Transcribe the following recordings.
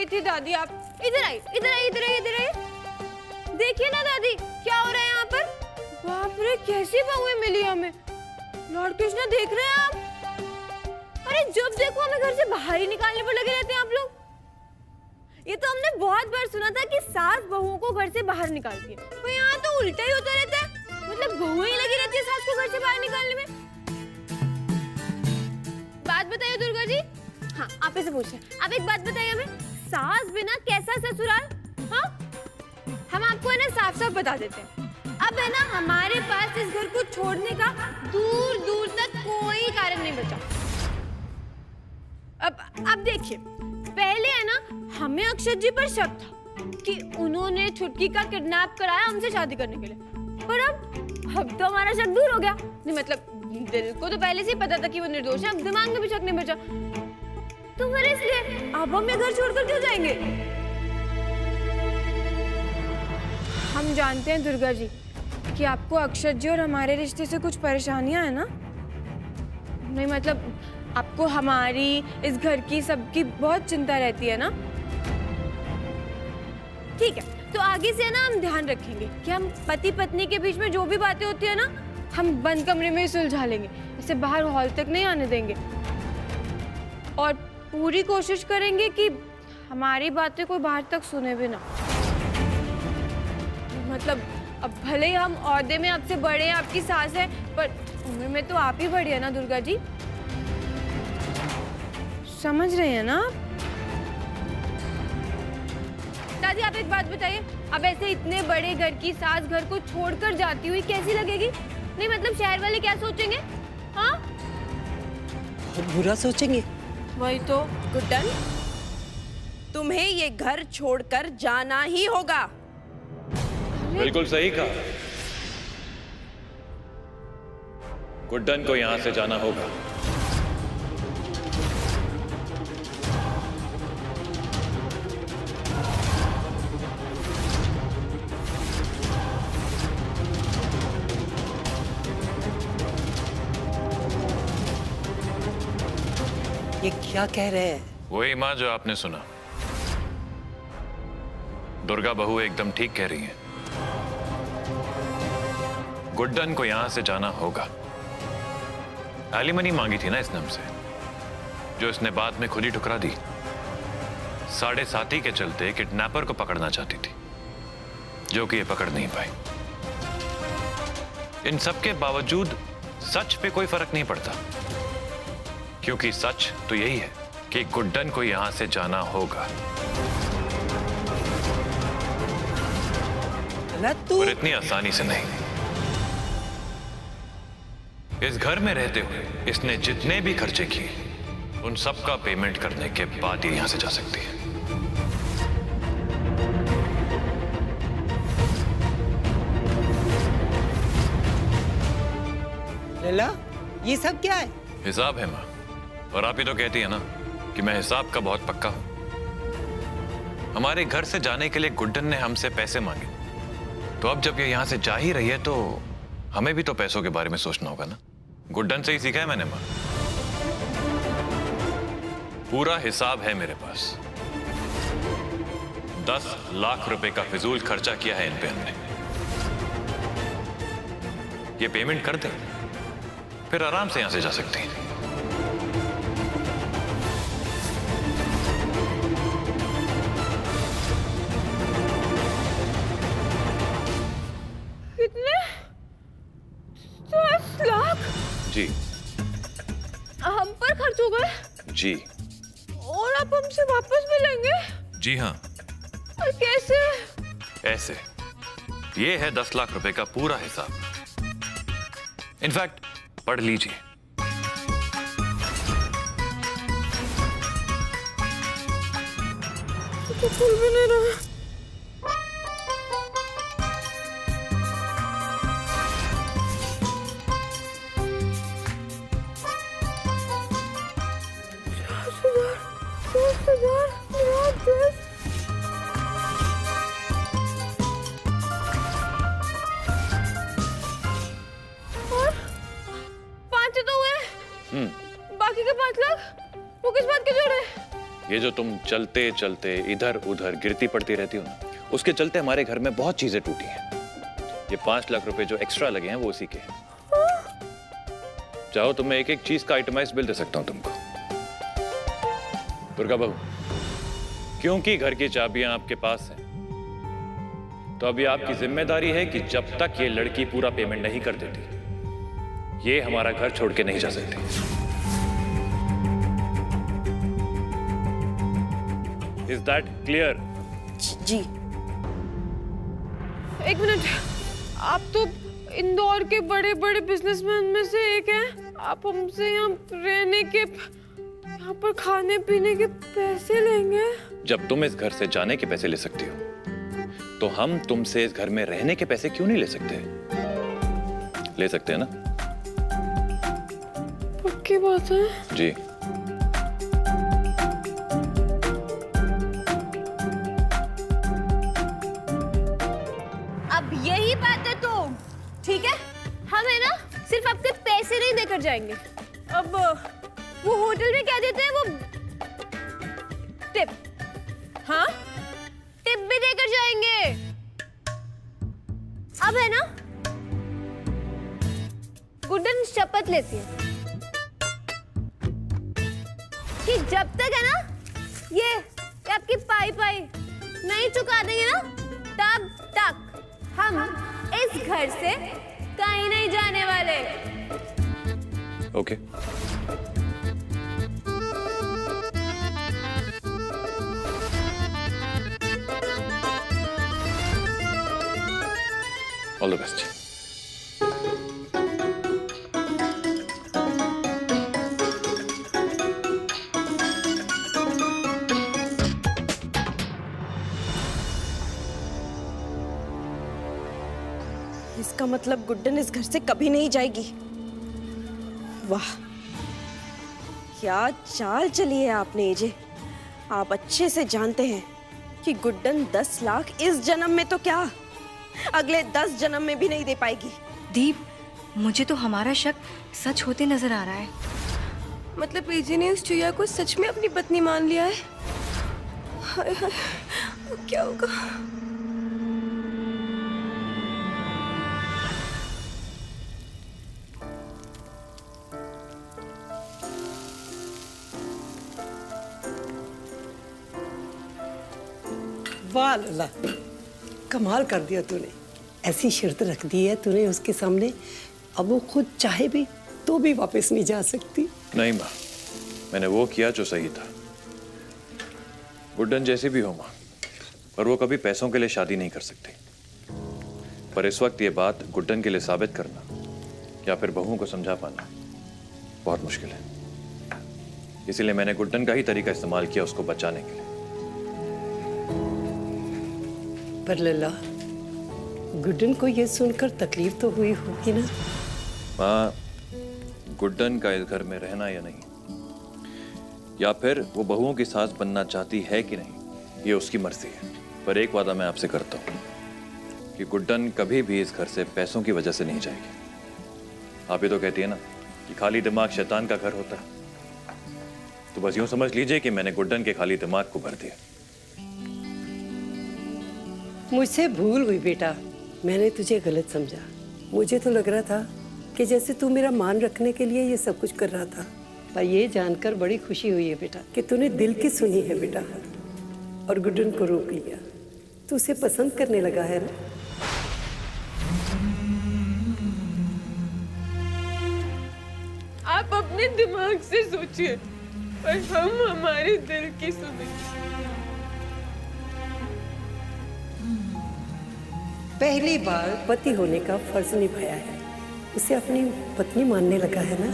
गई थी दादी। आप इधर आई, इधर आई, इधर आई, इधर आई। देखिए ना दादी क्या हो रहा है यहाँ पर। बाप रे, कैसी बहुएं मिली हमें। लॉर्ड कृष्णा देख रहे हैं आप? अरे जब देखो हमें घर से बाहर ही निकालने पर लगे रहते हैं आप लोग। ये तो हमने बहुत बार सुना था कि सास बहुओं को घर से बाहर निकालती है, तो यहाँ तो उल्टा ही होता रहता है। मतलब बहुएं ही लगी रहती है सास को घर से बाहर निकालने में। बात बताइए दुर्गा जी। हाँ, आप इसे पूछिए। आप एक बात बताइए हमें, सास बिना कैसा ससुराल? हाँ, हम आपको है ना साफ साफ बता देते हैं। अब है ना हमारे पास इस घर को छोड़ने का दूर दूर तक कोई कारण नहीं बचा। अब देखिए, पहले है ना हमें अक्षत जी पर शक था कि उन्होंने छुटकी का किडनैप कराया हमसे शादी करने के लिए, पर अब तो हमारा शक दूर हो गया। नहीं मतलब दिल को तो पहले से ही पता था कि वो निर्दोष है, अब दिमाग में भी शक नहीं बचा। तो फिर इसलिए अब हम ये घर छोड़कर क्यों जाएंगे? हम जानते हैं दुर्गा जी कि आपको अक्षत जी और हमारे रिश्ते से कुछ परेशानियां है ना। नहीं मतलब आपको हमारी, इस घर की, सबकी बहुत चिंता रहती है ना। ठीक है, तो आगे से ना हम ध्यान रखेंगे कि हम पति पत्नी के बीच में जो भी बातें होती है ना, हम बंद कमरे में ही सुलझा लेंगे, इसे बाहर हॉल तक नहीं आने देंगे। और पूरी कोशिश करेंगे कि हमारी बातें कोई बाहर तक सुने भी ना। मतलब अब भले ही हम ओहदे में आपसे बड़े हैं, आपकी सास है, पर उम्र में तो आप ही बड़ी है ना दुर्गा जी। समझ रहे हैं ना आप? दादी आप एक बात बताइए, अब ऐसे इतने बड़े घर की सास घर को छोड़कर जाती हुई कैसी लगेगी? नहीं मतलब शहर वाले क्या सोचेंगे? हाँ, बुरा सोचेंगे। वही तो। गुड्डन, तुम्हें ये घर छोड़कर जाना ही होगा। बिल्कुल सही कहा। गुड्डन को यहां से जाना होगा। ये क्या कह रहे हैं? वही मां जो आपने सुना। दुर्गा बहू एकदम ठीक कह रही है। गुड्डन को यहां से जाना होगा। एलिमनी मांगी थी ना इसने हमसे, जो इसने बाद में खुद ही ठुकरा दी। 7.5 के चलते किडनैपर को पकड़ना चाहती थी, जो कि ये पकड़ नहीं पाई। इन सब के बावजूद सच पे कोई फर्क नहीं पड़ता, क्योंकि सच तो यही है कि गुड्डन को यहां से जाना होगा। और इतनी आसानी से नहीं। इस घर में रहते हुए इसने जितने भी खर्चे किए, उन सब का पेमेंट करने के बाद ही यहां से जा सकती है। लैला, ये सब क्या है? हिसाब है मां, और आप ही तो कहती है ना कि मैं हिसाब का बहुत पक्का हूं। हमारे घर से जाने के लिए गुड्डन ने हमसे पैसे मांगे, तो अब जब ये यहां से जा ही रही है तो हमें भी तो पैसों के बारे में सोचना होगा ना। गुड्डन से ही सीखा है मैंने मां। पूरा हिसाब है मेरे पास। 10 लाख रुपए का फिजूल खर्चा किया है इन पे हमने। ये पेमेंट कर दें, फिर आराम से यहां से जा सकते हैं। कितने? 10 लाख जी हम पर खर्च हो गए? जी और आप हमसे वापस मिलेंगे? जी हाँ। और कैसे? ऐसे। ये है 10 लाख रुपए का पूरा हिसाब। इनफैक्ट पढ़ लीजिए। तो खुल भी नहीं रहा। बाकी के 5 लाख वो किस बात के जोड़े? ये जो तुम चलते चलते इधर उधर गिरती पड़ती रहती हो ना, उसके चलते हमारे घर में बहुत चीजें टूटी हैं। ये 5 लाख रुपए जो एक्स्ट्रा लगे हैं वो उसी के हैं। चाहो तो मैं एक एक चीज का आइटमाइज बिल दे सकता हूं तुमको। दुर्गा बहू, क्योंकि घर की चाबियां आपके पास हैं, तो अभी आपकी जिम्मेदारी है कि जब तक ये लड़की पूरा पेमेंट नहीं कर देती, ये हमारा घर छोड़ के नहीं जा सकती। Is that clear? जी। एक मिनट, आप तो इंदौर के बड़े बड़े बिजनेसमैन में से एक हैं। आप हमसे यहाँ रहने के, यहाँ पर खाने पीने के पैसे लेंगे? जब तुम इस घर से जाने के पैसे ले सकती हो, तो हम तुमसे इस घर में रहने के पैसे क्यों नहीं ले सकते? ले सकते हैं ना? पक्की बात है? जी। अब यही बात है तो ठीक है, हम है ना सिर्फ आपके पैसे नहीं देकर जाएंगे। अब वो होटल में क्या देते हैं, वो टिप, हाँ टिप भी देकर जाएंगे। अब है ना गुड्डन शपथ लेती है कि जब तक है ना ये आपकी पाई पाई नहीं चुका देंगे ना, तब तक हम इस घर से कहीं नहीं जाने वाले। ओके। All the best. इसका मतलब गुड्डन इस घर से कभी नहीं जाएगी। वाह, क्या चाल चली है आपने एजे। आप अच्छे से जानते हैं कि गुड्डन 10 लाख इस जन्म में तो क्या, अगले 10 जन्म में भी नहीं दे पाएगी। दीप, मुझे तो हमारा शक सच होते नजर आ रहा है। मतलब एजे ने उस चुया को सच में अपनी पत्नी मान लिया है। हाय हाय, अब क्या होगा? वाह लल्ला, कमाल कर दिया तूने। ऐसी शर्त रख दी है तूने उसके सामने, अब वो खुद चाहे भी तो भी वापस नहीं जा सकती। नहीं माँ, मैंने वो किया जो सही था। गुड्डन जैसी भी हो माँ, पर वो कभी पैसों के लिए शादी नहीं कर सकती। पर इस वक्त ये बात गुड्डन के लिए साबित करना या फिर बहू को समझा पाना बहुत मुश्किल है। इसीलिए मैंने गुड्डन का ही तरीका इस्तेमाल किया उसको बचाने के लिए। पर लल्ला, गुड्डन को ये सुनकर तकलीफ तो हुई होगी ना? माँ, गुड्डन का इस घर में रहना या नहीं, या फिर वो बहुओं की सास बनना चाहती है कि नहीं, ये उसकी मर्जी है। पर एक वादा मैं आपसे करता हूँ कि गुड्डन कभी भी इस घर से पैसों की वजह से नहीं जाएगी। आप ही तो कहती है ना कि खाली दिमाग शैतान का घर होता है, तो बस यूं समझ लीजिए कि मैंने गुड्डन के खाली दिमाग को भर दिया। मुझसे भूल हुई बेटा, मैंने तुझे गलत समझा। मुझे तो लग रहा था कि जैसे तू मेरा मान रखने के लिए ये सब कुछ कर रहा था। पर ये जानकर बड़ी खुशी हुई है बेटा कि तूने दिल की सुनी है बेटा, और गुड्डन को रोक लिया। तू उसे पसंद करने लगा है ना? आप अपने दिमाग से सोचिए और हम हमारे दिल की सुनेंगे। पहली बार पति होने का फर्ज निभाया है, उसे अपनी पत्नी मानने लगा है ना?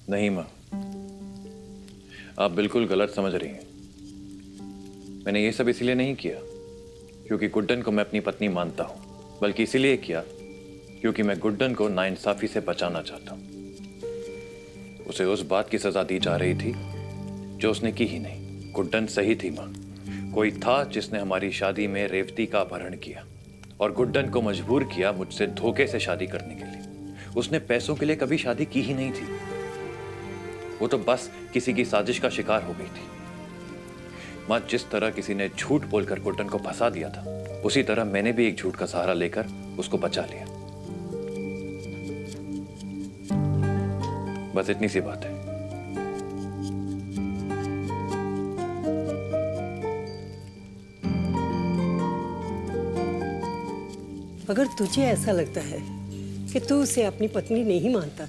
नहीं माँ, आप बिल्कुल गलत समझ रही हैं। मैंने ये सब इसलिए नहीं किया क्योंकि गुड्डन को मैं अपनी पत्नी मानता हूं, बल्कि इसीलिए किया क्योंकि मैं गुड्डन को नाइंसाफी से बचाना चाहता हूं। उसे उस बात की सजा दी जा रही थी जो उसने की ही नहीं। गुड्डन सही थी माँ। कोई था जिसने हमारी शादी में रेवती का अपहरण किया और गुड्डन को मजबूर किया मुझसे धोखे से शादी करने के लिए। उसने पैसों के लिए कभी शादी की ही नहीं थी। वो तो बस किसी की साजिश का शिकार हो गई थी। मां, जिस तरह किसी ने झूठ बोलकर गुड्डन को फंसा दिया था, उसी तरह मैंने भी एक झूठ का सहारा लेकर उसको बचा लिया। बस इतनी सी बात है। अगर तुझे ऐसा लगता है कि तू उसे अपनी पत्नी नहीं मानता,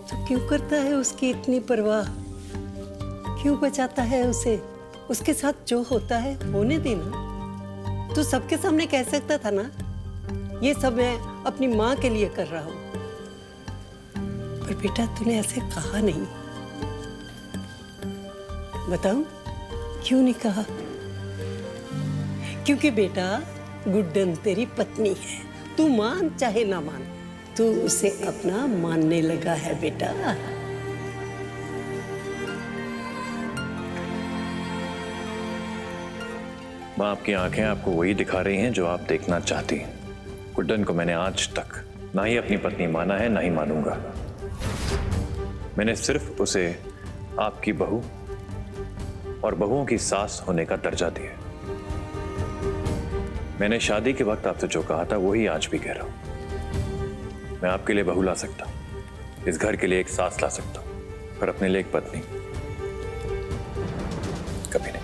तो क्यों करता है उसकी इतनी परवाह? क्यों बचाता है उसे? उसके साथ जो होता है होने देना। तू सबके सामने कह सकता था ना, ये सब मैं अपनी माँ के लिए कर रहा हूँ। पर बेटा, तूने ऐसे कहा नहीं। बताऊं क्यों नहीं कहा? क्योंकि बेटा, गुड्डन तेरी पत्नी है। तू मान चाहे ना मान, तू उसे अपना मानने लगा है बेटा। मां, आपकी आंखें आपको वही दिखा रही हैं जो आप देखना चाहती हैं। गुड्डन को मैंने आज तक ना ही अपनी पत्नी माना है, ना ही मानूंगा। मैंने सिर्फ उसे आपकी बहू और बहुओं की सास होने का दर्जा दिया। मैंने शादी के वक्त आपसे जो कहा था वही आज भी कह रहा हूं। मैं आपके लिए बहू ला सकता हूं, इस घर के लिए एक सास ला सकता हूं, पर अपने लिए एक पत्नी कभी नहीं।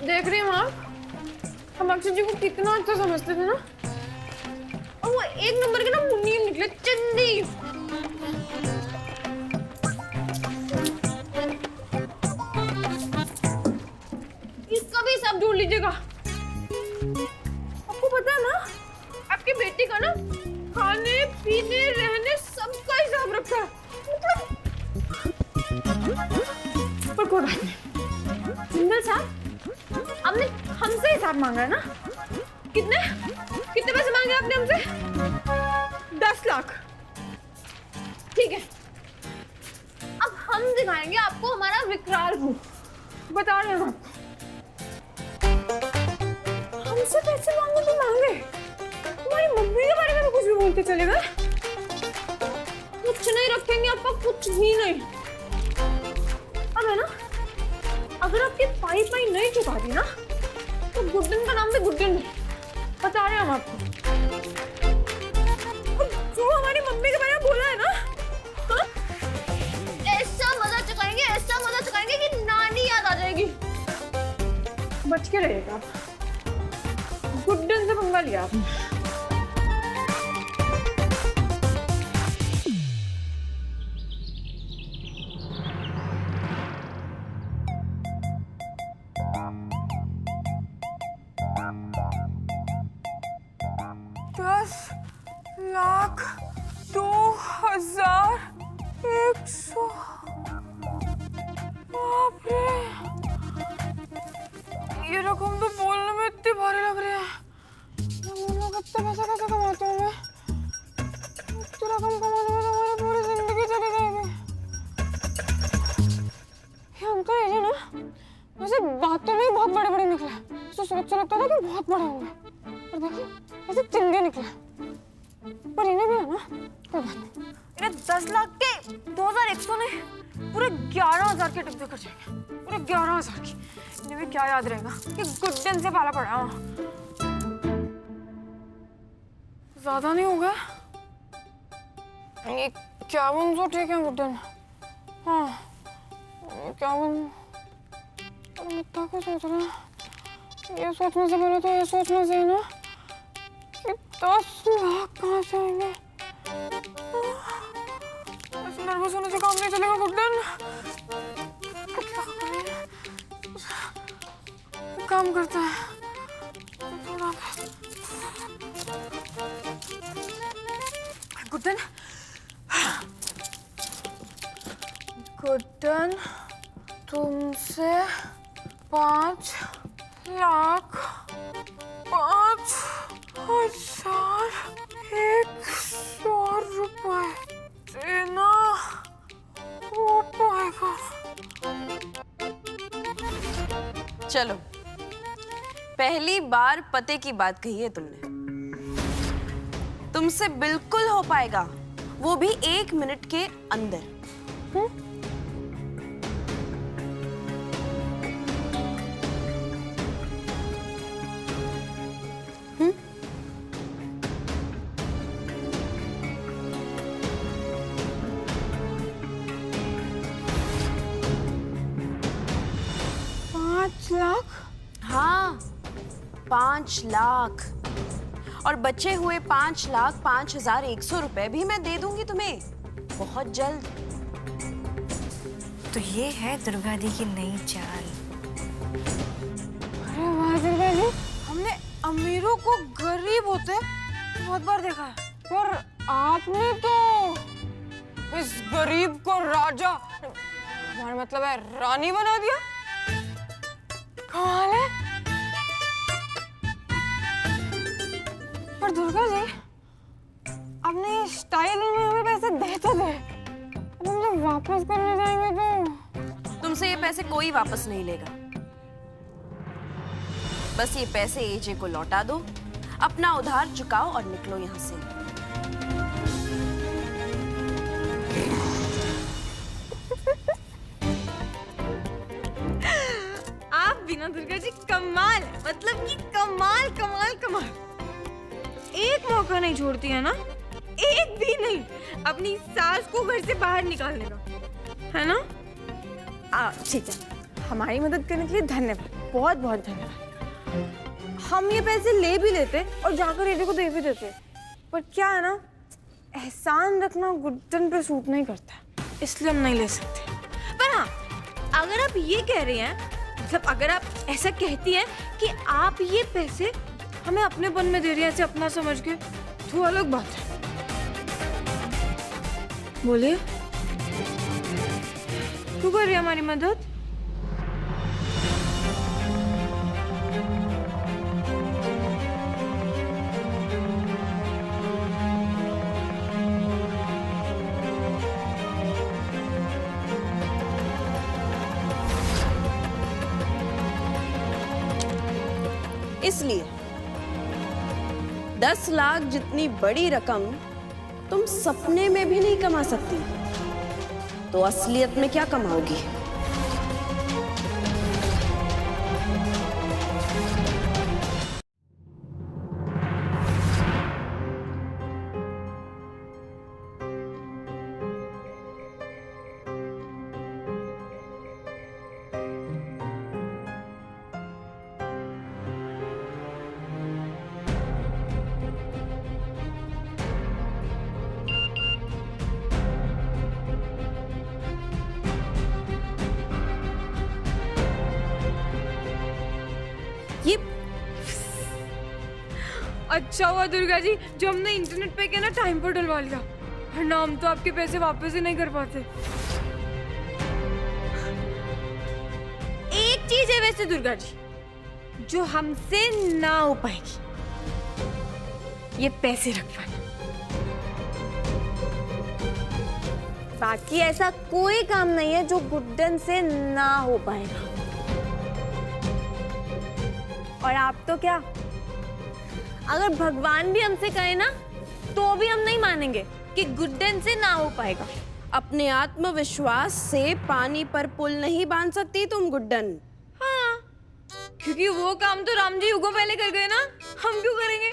देख रही हूँ आप, हम अक्षय जी को कितना अच्छा समझते थे ना, और वो एक नंबर के ना मुनीम निकले, चंदी। इसका भी हिसाब जोड़ लीजिएगा। आपको पता है ना, आपकी बेटी का ना खाने पीने रहने सबका हिसाब रखा है। पर कोई बात नहीं। जिंदल साहब, आपने हमसे हिसाब मांगा है ना? कितने कितने पैसे मांगे आपने हमसे? 10 लाख। ठीक है, अब हम दिखाएंगे आपको हमारा विकराल रूप। बता रहे हैं हम आपको। हमसे पैसे मांगो तो मांगे, तुम्हारी मम्मी के बारे में तो कुछ भी बोलते चले गए। कुछ नहीं रखेंगे आपका, कुछ भी नहीं। अब है ना, अगर आपकी पाई नहीं चुका दी ना, तो गुड्डन का नाम भी गुड्डन नहीं। बता रहे हैं हम आपको। जो हमारी मम्मी के बारे में बोला है ना, हाँ? ऐसा मजा चुकाएंगे कि नानी याद आ जाएगी। बच के रहिएगा, गुड्डन से पंगा लिया आपने। 10,02,100। बाप रे, ये रकम तो बोलने में इतनी भारी लग रही है। कितने पैसे कैसे कमाते होंगे? इतनी रकम कमाने में हमारी पूरी जिंदगी चली जाएगी। ये अंकल ये ना, वैसे बातों में बहुत बड़े बड़े निकले। तो सोच से लगता था कि बहुत बड़े होंगे, पर देखिए वैसे चिंदे निकले। पर इन्हें भी है ना, कोई बात नहीं। इन्हें 10 लाख के 2100 ने पूरे 11,000 के डिब्बे कर जाएंगे। पूरे 11,000 की। इन्हें भी क्या याद रहेगा कि गुड्डन से पाला पड़ा। हाँ, ज्यादा नहीं होगा? ये 5100 ठीक है गुड्डन। हाँ, 51। इतना क्यों सोच रहे हैं? ये सोचने से पहले तो ये सोचना चाहिए ना कि 10 लाख कहाँ से आएंगे। ऐसे नर्वस होने से काम नहीं चलेगा गुड्डन। काम करता है थोड़ा। गुड्डन, गुड्डन, तुमसे 5,05,100 रुपए। ये ना हो पाएगा। चलो, पहली बार पते की बात कही है तुमने। तुमसे बिल्कुल हो पाएगा, वो भी 1 मिनट के अंदर। हाँ, 5 लाख। और बचे हुए 5,05,100 रुपए भी मैं दे दूंगी तुम्हें बहुत जल्द। तो ये है दुर्गा दी की नई चाल। अरे वाह दुर्गा जी, हमने अमीरों को गरीब होते बहुत बार देखा है, पर आपने तो इस गरीब को राजा, हमारा मतलब है रानी बना दिया। कमाल है। पर दुर्गा जी, आपने स्टाइल में हमें पैसे दे तो दे, अब हम जब वापस करने जाएंगे तो तुमसे ये पैसे कोई वापस नहीं लेगा। बस ये पैसे एजे को लौटा दो, अपना उधार चुकाओ और निकलो यहाँ से। आप बिना दुर्गा जी कमाल है, मतलब कि कमाल कमाल कमाल। एक मौका नहीं छोड़ती है ना, एक भी नहीं, अपनी सास को घर से बाहर निकालने का, है ना? ठीक है, हमारी मदद करने के लिए धन्यवाद, बहुत बहुत धन्यवाद। हम ये पैसे ले भी लेते और जाकर एजे को दे भी देते, पर क्या है ना, एहसान रखना गुड्डन पे सूट नहीं करता, इसलिए हम नहीं ले सकते। पर हाँ, अगर आप ये कह रही हैं, मतलब अगर आप ऐसा कहती हैं कि आप ये पैसे हमें अपनेपन में दे रही हैं, ऐसे अपना समझ के, तो अलग बात है। बोलिए, क्यों कर रही है हमारी मदद? इसलिए 10 लाख जितनी बड़ी रकम तुम सपने में भी नहीं कमा सकती, तो असलियत में क्या कमाओगी? ये अच्छा हुआ दुर्गा जी जो हमने इंटरनेट पे क्या ना टाइम पर डलवा लिया, वरना हम तो आपके पैसे वापस ही नहीं कर पाते। एक चीज है वैसे दुर्गा जी जो हमसे ना हो पाएगी, ये पैसे रख पाना। बाकी ऐसा कोई काम नहीं है जो गुड्डन से ना हो पाएगा। और आप तो क्या, अगर भगवान भी हमसे कहे ना तो भी हम नहीं मानेंगे कि गुड्डन से ना हो पाएगा। अपने आत्मविश्वास से पानी पर पुल नहीं बांध सकती तुम गुड्डन। हाँ, क्योंकि वो काम तो राम जी युगों पहले कर गए ना, हम क्यों करेंगे?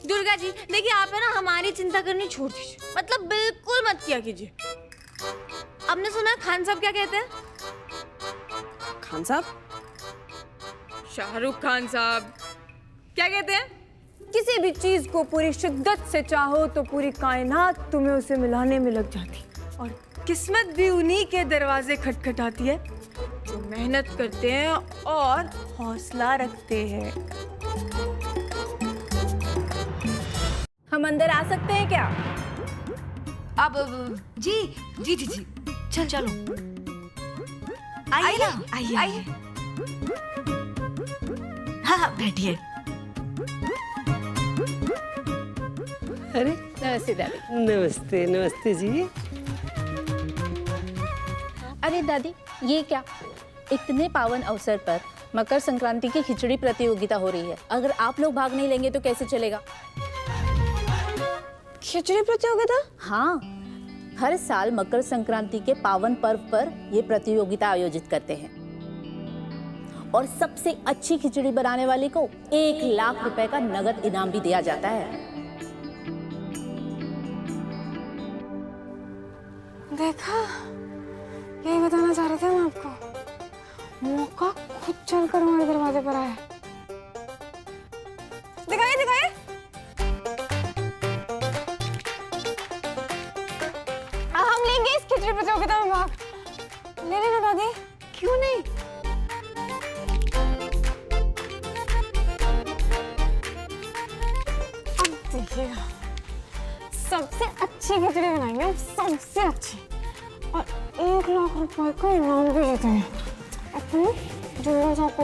दुर्गा जी देखिए, आप है ना हमारी चिंता करनी छोड़ दीजिए, मतलब बिल्कुल मत किया कीजिए। आपने सुना खान साहब क्या कहते हैं? खान साहब? शाहरुख खान साहब क्या कहते हैं? किसी भी चीज को पूरी शिद्दत से चाहो तो पूरी कायनात तुम्हें उसे मिलाने में लग जाती, और किस्मत भी उन्हीं के दरवाजे खटखटाती है जो मेहनत करते हैं और हौसला रखते हैं। हम अंदर आ सकते हैं क्या? अब जी जी जी जी चलो आइए ना, आइए। हाँ बैठिए। अरे नमस्ते दादी। नमस्ते, नमस्ते जी। अरे दादी, ये क्या? इतने पावन अवसर पर मकर संक्रांति की खिचड़ी प्रतियोगिता हो रही है। अगर आप लोग भाग नहीं लेंगे तो कैसे चलेगा? खिचड़ी प्रतियोगिता? हाँ, हर साल मकर संक्रांति के पावन पर्व पर ये प्रतियोगिता आयोजित करते हैं और सबसे अच्छी खिचड़ी बनाने वाले को 1 लाख रुपए का नगद इनाम भी दिया जाता है। देखा, यही बताना चाह रहे थे हम आपको। मौका खुद चलकर हमारे दरवाजे पर आया। दिखाइए दिखाइए। हम लेंगे इस खिचड़ी प्रतियोगिता में भाग। ले लेना दादी। क्यों नहीं? अब देखिएगा, सबसे अच्छी खिचड़ी बनाएंगे हम, सबसे अच्छी, और 1 लाख रुपए का इनाम भी जीतेंगे। अपने जुम्मन साहब को